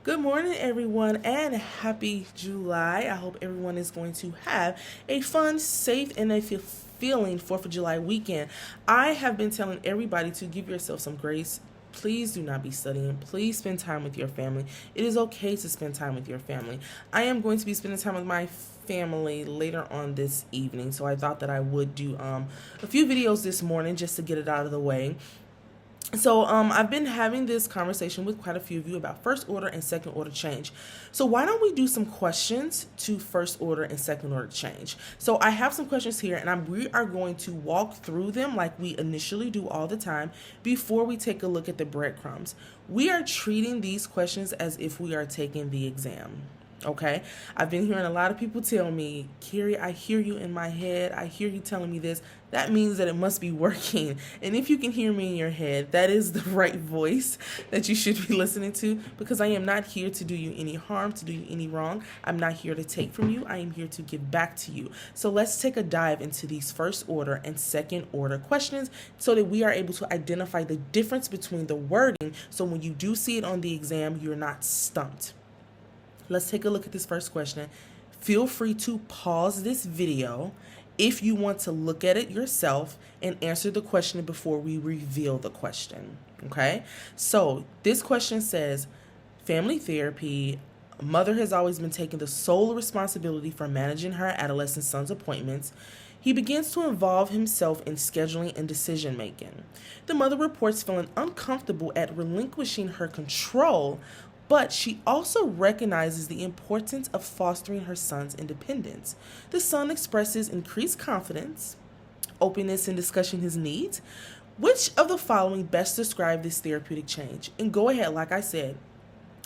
Good morning, everyone, and happy July. I hope everyone is going to have a fun, safe, and a feeling 4th of July weekend. I have been telling everybody to give yourself some grace. Please do not be studying. Please spend time with your family. It is okay to spend time with your family. I am going to be spending time with my family later on this evening, so I thought that I would do a few videos this morning just to get it out of the way. So I've been having this conversation with quite a few of you about first order and second order change. So why don't we do some questions to first order and second order change? So I have some questions here, and we are going to walk through them like we initially do all the time before we take a look at the breadcrumbs. We are treating these questions as if we are taking the exam. Okay, I've been hearing a lot of people tell me, Carrie, I hear you in my head. I hear you telling me this. That means that it must be working. And if you can hear me in your head, that is the right voice that you should be listening to, because I am not here to do you any harm, to do you any wrong. I'm not here to take from you. I am here to give back to you. So let's take a dive into these first order and second order questions so that we are able to identify the difference between the wording. So when you do see it on the exam, you're not stumped. Let's take a look at this first question. Feel free to pause this video if you want to look at it yourself and answer the question before we reveal the question. Okay? So this question says, family therapy, mother has always been taking the sole responsibility for managing her adolescent son's appointments. He begins to involve himself in scheduling and decision making. The mother reports feeling uncomfortable at relinquishing her control, but she also recognizes the importance of fostering her son's independence. The son expresses increased confidence, openness in discussing his needs. Which of the following best describe this therapeutic change? And go ahead, like I said,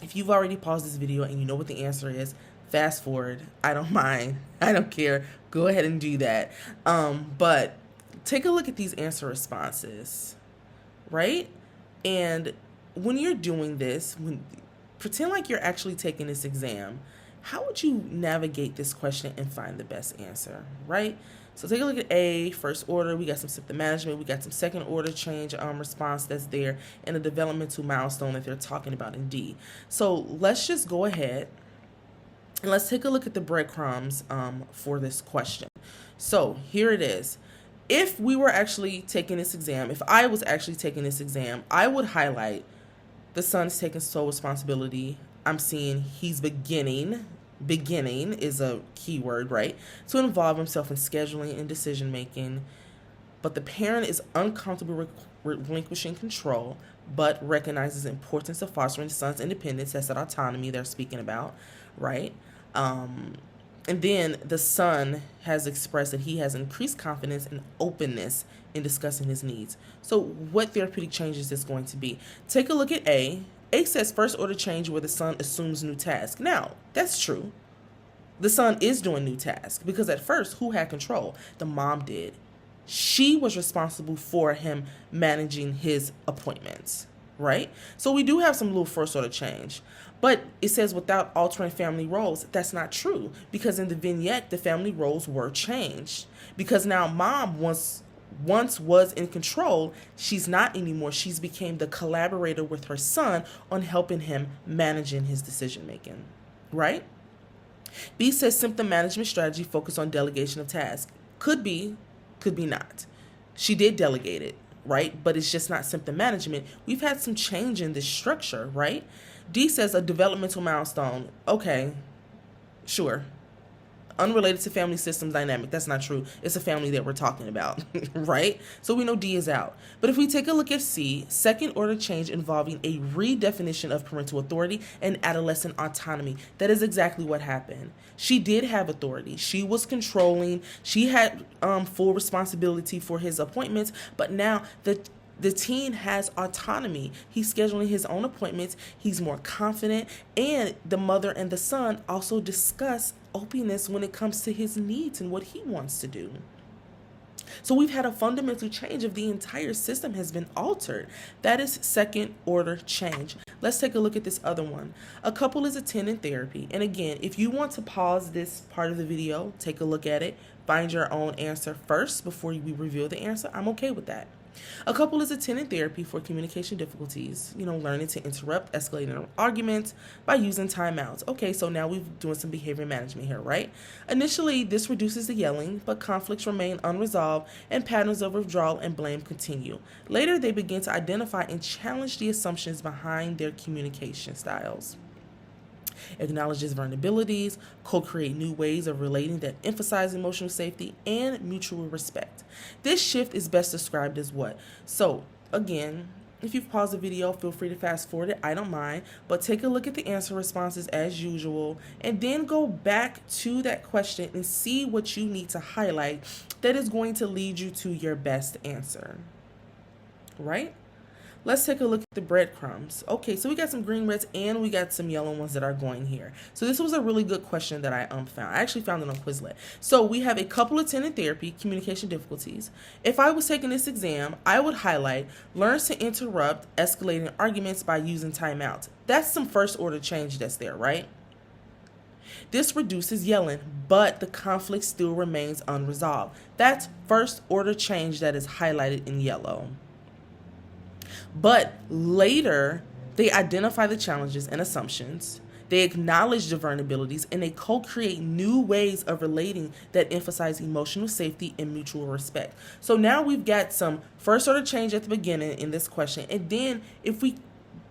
if you've already paused this video and you know what the answer is, fast forward. I don't mind. I don't care. Go ahead and do that. But take a look at these answer responses, right? And when you're doing this, pretend like you're actually taking this exam. How would you navigate this question and find the best answer, right? So take a look at A, first order. We got some symptom management. We got some second order change response that's there, and a developmental milestone that they're talking about in D. So let's just go ahead and let's take a look at the breadcrumbs for this question. So here it is. If we were actually taking this exam, if I was actually taking this exam, I would highlight the son's taking sole responsibility. I'm seeing he's beginning is a key word, right? To involve himself in scheduling and decision making. But the parent is uncomfortable relinquishing control, but recognizes the importance of fostering the son's independence. That's that autonomy they're speaking about, right? And then the son has expressed that he has increased confidence and openness in discussing his needs. So what therapeutic change is this going to be? Take a look at A. A says first order change where the son assumes new task. Now, that's true. The son is doing new tasks because at first, who had control? The mom did. She was responsible for him managing his appointments, right? So we do have some little first order change. But it says without altering family roles. That's not true, because in the vignette, the family roles were changed. Because now mom once was in control, she's not anymore. She's became the collaborator with her son on helping him managing his decision making, right? B says symptom management strategy focus on delegation of tasks. Could be not. She did delegate it, right? But it's just not symptom management. We've had some change in this structure, right? D says a developmental milestone. Okay, sure. Unrelated to family systems dynamic. That's not true. It's a family that we're talking about, right? So we know D is out. But if we take a look at C, second order change involving a redefinition of parental authority and adolescent autonomy. That is exactly what happened. She did have authority. She was controlling. She had full responsibility for his appointments, but now the teen has autonomy. He's scheduling his own appointments. He's more confident. And the mother and the son also discuss openness when it comes to his needs and what he wants to do. So we've had a fundamental change of the entire system has been altered. That is second order change. Let's take a look at this other one. A couple is attending therapy. And again, if you want to pause this part of the video, take a look at it, find your own answer first before we reveal the answer. I'm okay with that. A couple is attending therapy for communication difficulties, learning to interrupt escalating arguments by using timeouts. Okay, so now we're doing some behavior management here, right? Initially, this reduces the yelling, but conflicts remain unresolved and patterns of withdrawal and blame continue. Later, they begin to identify and challenge the assumptions behind their communication styles. Acknowledges vulnerabilities, co-create new ways of relating that emphasize emotional safety and mutual respect. This shift is best described as what? So, again, if you've paused the video, feel free to fast forward it. I don't mind, but take a look at the answer responses as usual, and then go back to that question and see what you need to highlight that is going to lead you to your best answer, right? Let's take a look at the breadcrumbs. Okay, so we got some green, reds, and we got some yellow ones that are going here. So this was a really good question that I found. I actually found it on Quizlet. So we have a couple attending therapy, communication difficulties. If I was taking this exam, I would highlight learns to interrupt escalating arguments by using timeouts. That's some first order change that's there, right? This reduces yelling, but the conflict still remains unresolved. That's first order change that is highlighted in yellow. But later, they identify the challenges and assumptions, they acknowledge the vulnerabilities, and they co-create new ways of relating that emphasize emotional safety and mutual respect. So now we've got some first order change at the beginning in this question. And then if we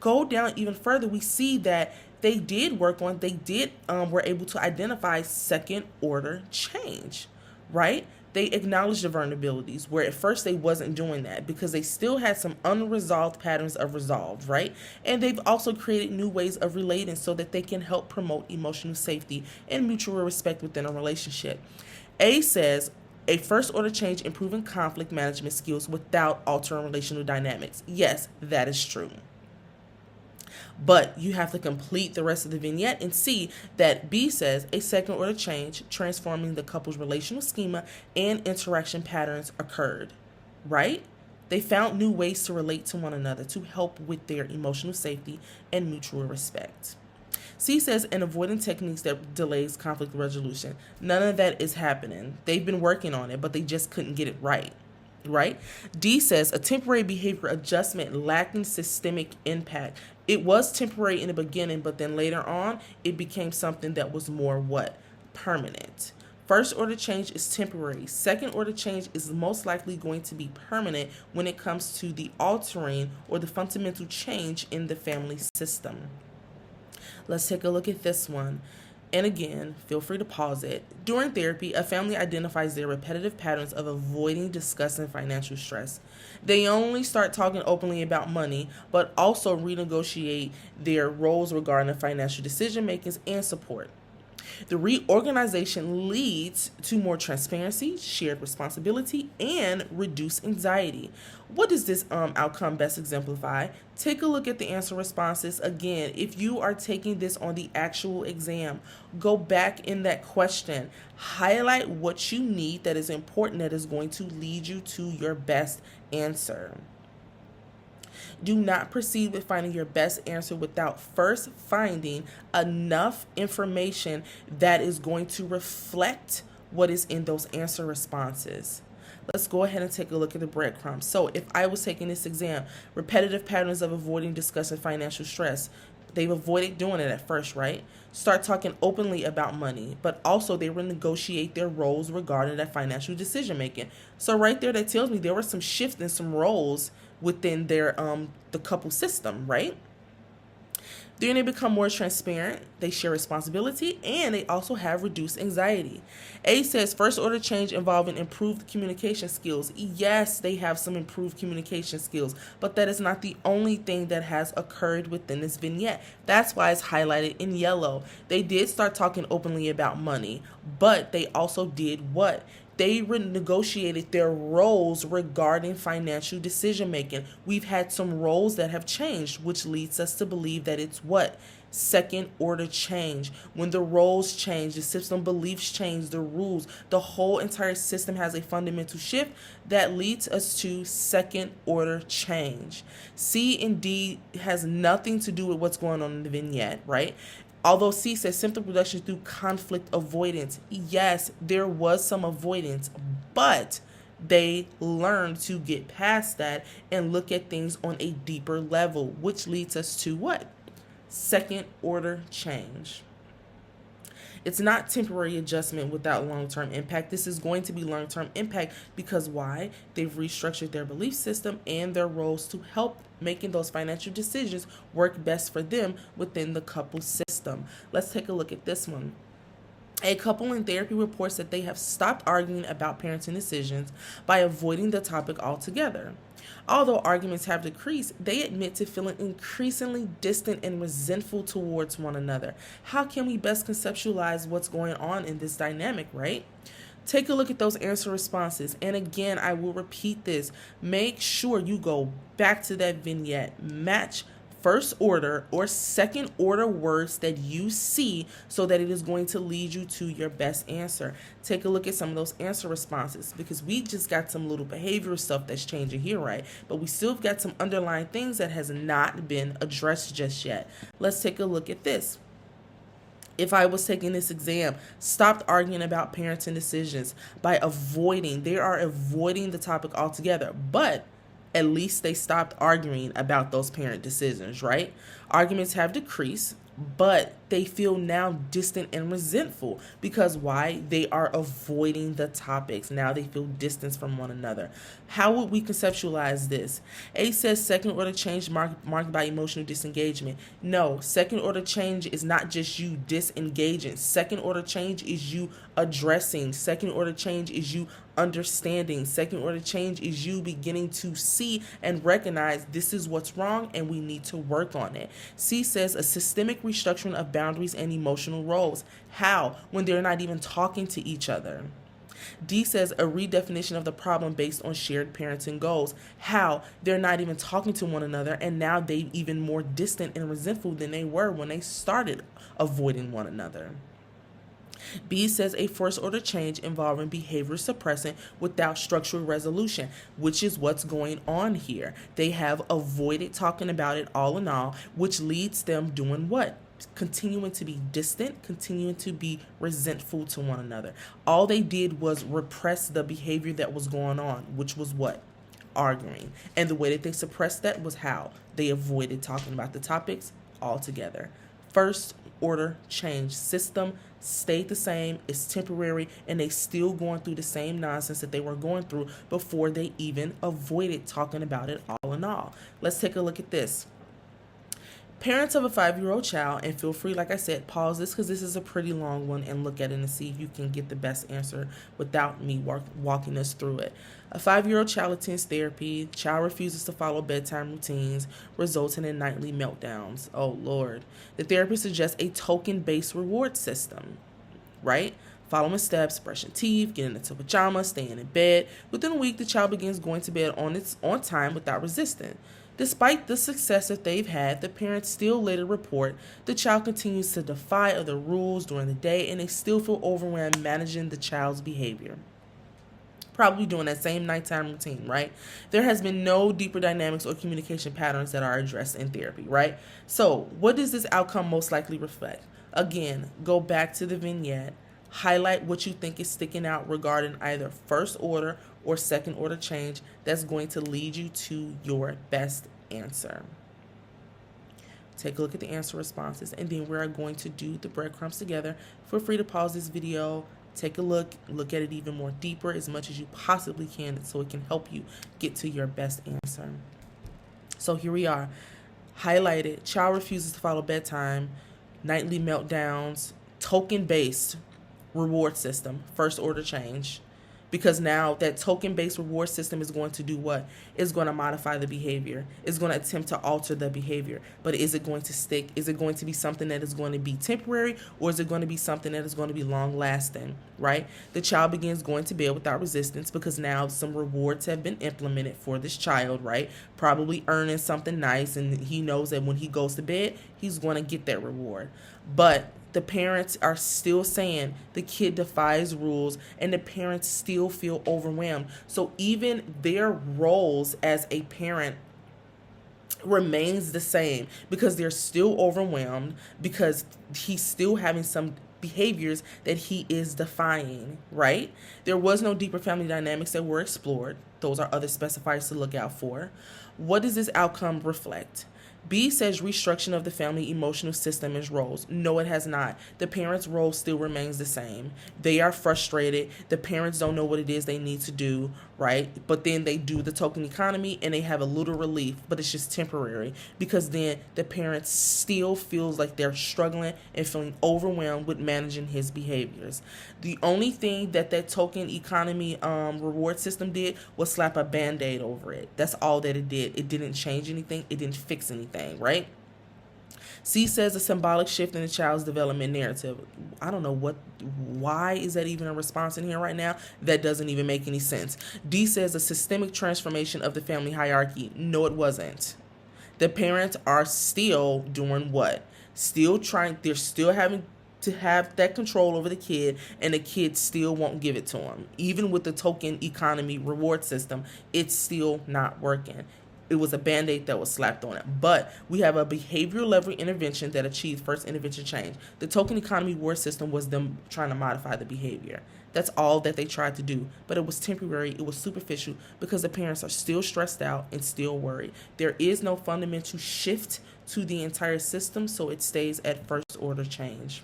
go down even further, we see that they were able to identify second order change, right? They acknowledged the vulnerabilities, where at first they wasn't doing that because they still had some unresolved patterns of resolve, right? And they've also created new ways of relating so that they can help promote emotional safety and mutual respect within a relationship. A says, a first order change improving conflict management skills without altering relational dynamics. Yes, that is true. But you have to complete the rest of the vignette and see that B says a second order change transforming the couple's relational schema and interaction patterns occurred, right? They found new ways to relate to one another to help with their emotional safety and mutual respect. C says and avoiding techniques that delays conflict resolution. None of that is happening. They've been working on it, but they just couldn't get it right. Right? D says a temporary behavior adjustment lacking systemic impact. It was temporary in the beginning, but then later on, it became something that was more what? Permanent. First order change is temporary. Second order change is most likely going to be permanent when it comes to the altering or the fundamental change in the family system. Let's take a look at this one. And again, feel free to pause it. During therapy, a family identifies their repetitive patterns of avoiding discussing financial stress. They only start talking openly about money, but also renegotiate their roles regarding financial decision makings and support. The reorganization leads to more transparency, shared responsibility, and reduced anxiety. What does this outcome best exemplify? Take a look at the answer responses. Again, if you are taking this on the actual exam, go back in that question. Highlight what you need that is important, that is going to lead you to your best answer. Do not proceed with finding your best answer without first finding enough information that is going to reflect what is in those answer responses. Let's go ahead and take a look at the breadcrumbs. So if I was taking this exam, repetitive patterns of avoiding discussing financial stress, they've avoided doing it at first, right? Start talking openly about money, but also they renegotiate their roles regarding that financial decision making. So right there, that tells me there were some shifts in some roles within their the couple system, right? Then they become more transparent, they share responsibility, and they also have reduced anxiety. A says first order change involving improved communication skills. Yes, they have some improved communication skills, but that is not the only thing that has occurred within this vignette. That's why it's highlighted in yellow. They did start talking openly about money, but they also did what? They renegotiated their roles regarding financial decision making. We've had some roles that have changed, which leads us to believe that it's what? Second order change. When the roles change, the system beliefs change, the rules, the whole entire system has a fundamental shift that leads us to second order change. C and D has nothing to do with what's going on in the vignette, right? Although C says symptom reduction through conflict avoidance. Yes, there was some avoidance, but They learn to get past that and look at things on a deeper level, which leads us to what? Second order change. It's not temporary adjustment without long-term impact. This is going to be long-term impact because why? They've restructured their belief system and their roles to help making those financial decisions work best for them within the couple system. Let's take a look at this one. A couple in therapy reports that they have stopped arguing about parenting decisions by avoiding the topic altogether. Although arguments have decreased, they admit to feeling increasingly distant and resentful towards one another. How can we best conceptualize what's going on in this dynamic, right? Take a look at those answer responses. And again, I will repeat this. Make sure you go back to that vignette. Match first order or second order words that you see so that it is going to lead you to your best answer. Take a look at some of those answer responses because we just got some little behavioral stuff that's changing here, right? But we still got some underlying things that has not been addressed just yet. Let's take a look at this. If I was taking this exam, stopped arguing about parenting decisions by they are avoiding the topic altogether, but at least they stopped arguing about those parent decisions, right? Arguments have decreased, but they feel now distant and resentful because why? They are avoiding the topics. Now they feel distance from one another. How would we conceptualize this? A says second order change marked by emotional disengagement. No, second order change is not just you disengaging. Second order change is you addressing. Second order change is you understanding. Second order change is you beginning to see and recognize this is what's wrong and we need to work on it. C says a systemic restructuring of boundaries and emotional roles. How? When they're not even talking to each other. D says a redefinition of the problem based on shared parenting goals. How? They're not even talking to one another and now they're even more distant and resentful than they were when they started avoiding one another. B says a first order change involving behavior suppressant without structural resolution, which is what's going on here. They have avoided talking about it all in all, which leads them doing what? Continuing to be distant, continuing to be resentful to one another. All they did was repress the behavior that was going on, which was what? Arguing. And the way that they suppressed that was how? They avoided talking about the topics altogether. First order change. System stayed the same, it's temporary, and they still going through the same nonsense that they were going through before they even avoided talking about it all in all. Let's take a look at this. Parents of a 5-year-old child, and feel free, like I said, pause this because this is a pretty long one and look at it and see if you can get the best answer without me walking us through it. A 5-year-old child attends therapy. Child refuses to follow bedtime routines, resulting in nightly meltdowns. Oh, Lord. The therapist suggests a token-based reward system, right? Following steps, brushing teeth, getting into pajamas, staying in bed. Within a week, the child begins going to bed on time without resistance. Despite the success that they've had, the parents still later report the child continues to defy other rules during the day and they still feel overwhelmed managing the child's behavior. Probably doing that same nighttime routine, right? There has been no deeper dynamics or communication patterns that are addressed in therapy, right? So what does this outcome most likely reflect? Again, go back to the vignette, highlight what you think is sticking out regarding either first order or second order change that's going to lead you to your best answer. Take a look at the answer responses and then we're going to do the breadcrumbs together. Feel free to pause this video, take a look at it even more deeper as much as you possibly can so it can help you get to your best answer. So here we are. Highlighted, child refuses to follow bedtime, nightly meltdowns, token-based reward system, first order change. Because now that token-based reward system is going to do what? It's going to modify the behavior. It's going to attempt to alter the behavior. But is it going to stick? Is it going to be something that is going to be temporary? Or is it going to be something that is going to be long-lasting, right? The child begins going to bed without resistance because now some rewards have been implemented for this child, right? Probably earning something nice, and he knows that when he goes to bed, he's going to get that reward. But the parents are still saying the kid defies rules and the parents still feel overwhelmed. So even their roles as a parent remains the same because they're still overwhelmed, because he's still having some behaviors that he is defying, right? There was no deeper family dynamics that were explored. Those are other specifiers to look out for. What does this outcome reflect? B says restructuring of the family emotional system and roles. No, it has not. The parents' role still remains the same. They are frustrated. The parents don't know what it is they need to do, right? But then they do the token economy and they have a little relief, but it's just temporary because then the parents still feels like they're struggling and feeling overwhelmed with managing his behaviors. The only thing that token economy reward system did was slap a band-aid over it. That's all that it did. It didn't change anything. It didn't fix anything, right? C says a symbolic shift in the child's development narrative. I don't know why is that even a response in here right now? That doesn't even make any sense. D says a systemic transformation of the family hierarchy. No, it wasn't. The parents are still doing what? They're still having to have that control over the kid, and the kid still won't give it to them. Even with the token economy reward system, it's still not working. It was a band-aid that was slapped on it. But we have a behavioral level intervention that achieved first intervention change. The token economy reward system was them trying to modify the behavior. That's all that they tried to do. But it was temporary. It was superficial because the parents are still stressed out and still worried. There is no fundamental shift to the entire system, so it stays at first order change.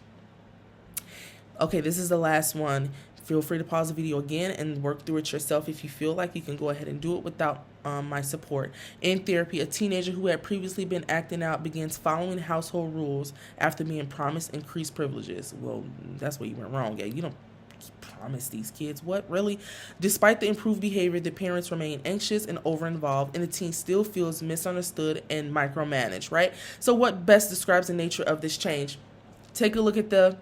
Okay, this is the last one. Feel free to pause the video again and work through it yourself. If you feel like you can go ahead and do it without my support. In therapy, a teenager who had previously been acting out begins following household rules after being promised increased privileges. Well, that's where you went wrong. Yeah, you don't promise these kids what, really? Despite the improved behavior, the parents remain anxious and over-involved, and the teen still feels misunderstood and micromanaged, right? So what best describes the nature of this change? Take a look at the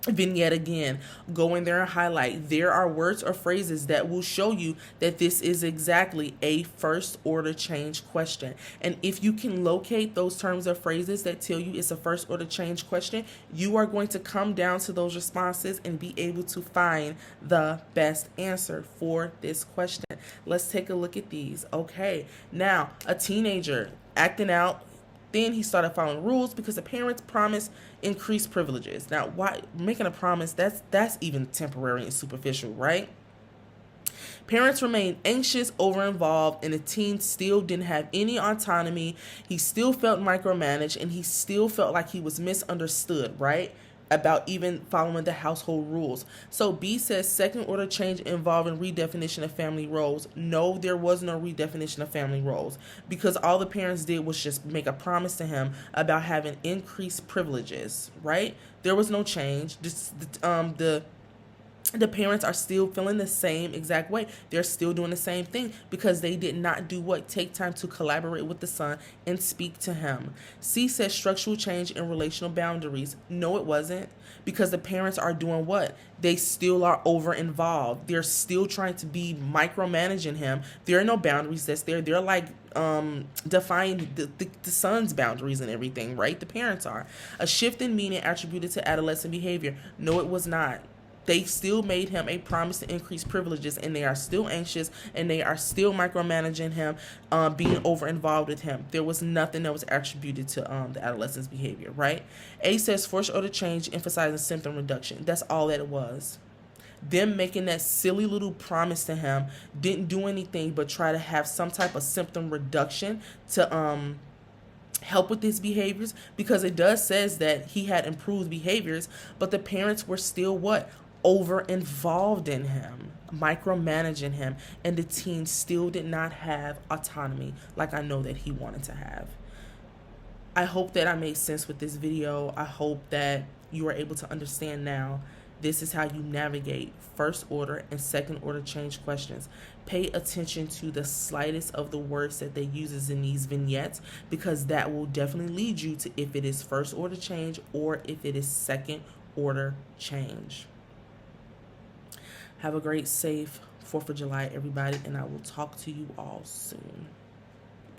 vignette again. Go in there and highlight. There are words or phrases that will show you that this is exactly a first order change question. And if you can locate those terms or phrases that tell you it's a first order change question, you are going to come down to those responses and be able to find the best answer for this question. Let's take a look at these. Okay, now a teenager acting out. Then he started following rules because the parents promised increased privileges. Now, why making a promise, that's even temporary and superficial, right? Parents remained anxious, over-involved, and the teen still didn't have any autonomy. He still felt micromanaged, and he still felt like he was misunderstood, right? About even following the household rules. So B says second order change involving redefinition of family roles. No, there was no redefinition of family roles because all the parents did was just make a promise to him about having increased privileges, right? There was no change. The parents are still feeling the same exact way. They're still doing the same thing because they did not do what? Take time to collaborate with the son and speak to him. C says structural change in relational boundaries. No, it wasn't, because the parents are doing what? They still are over involved. They're still trying to be micromanaging him. There are no boundaries that's there. They're like defying the son's boundaries and everything, right? The parents are. A shift in meaning attributed to adolescent behavior. No, it was not. They still made him a promise to increase privileges, and they are still anxious, and they are still micromanaging him, being over-involved with him. There was nothing that was attributed to the adolescent's behavior, right? A says first order change emphasizing symptom reduction. That's all that it was. Them making that silly little promise to him didn't do anything but try to have some type of symptom reduction to help with his behaviors, because it does says that he had improved behaviors, but the parents were still what? Over involved in him, micromanaging him, and the teen still did not have autonomy like I know that he wanted to have. I hope that I made sense with this video. I hope that you are able to understand now. This is how you navigate first order and second order change questions. Pay attention to the slightest of the words that they uses in these vignettes, because that will definitely lead you to if it is first order change or if it is second order change. Have a great, safe 4th of July, everybody, and I will talk to you all soon.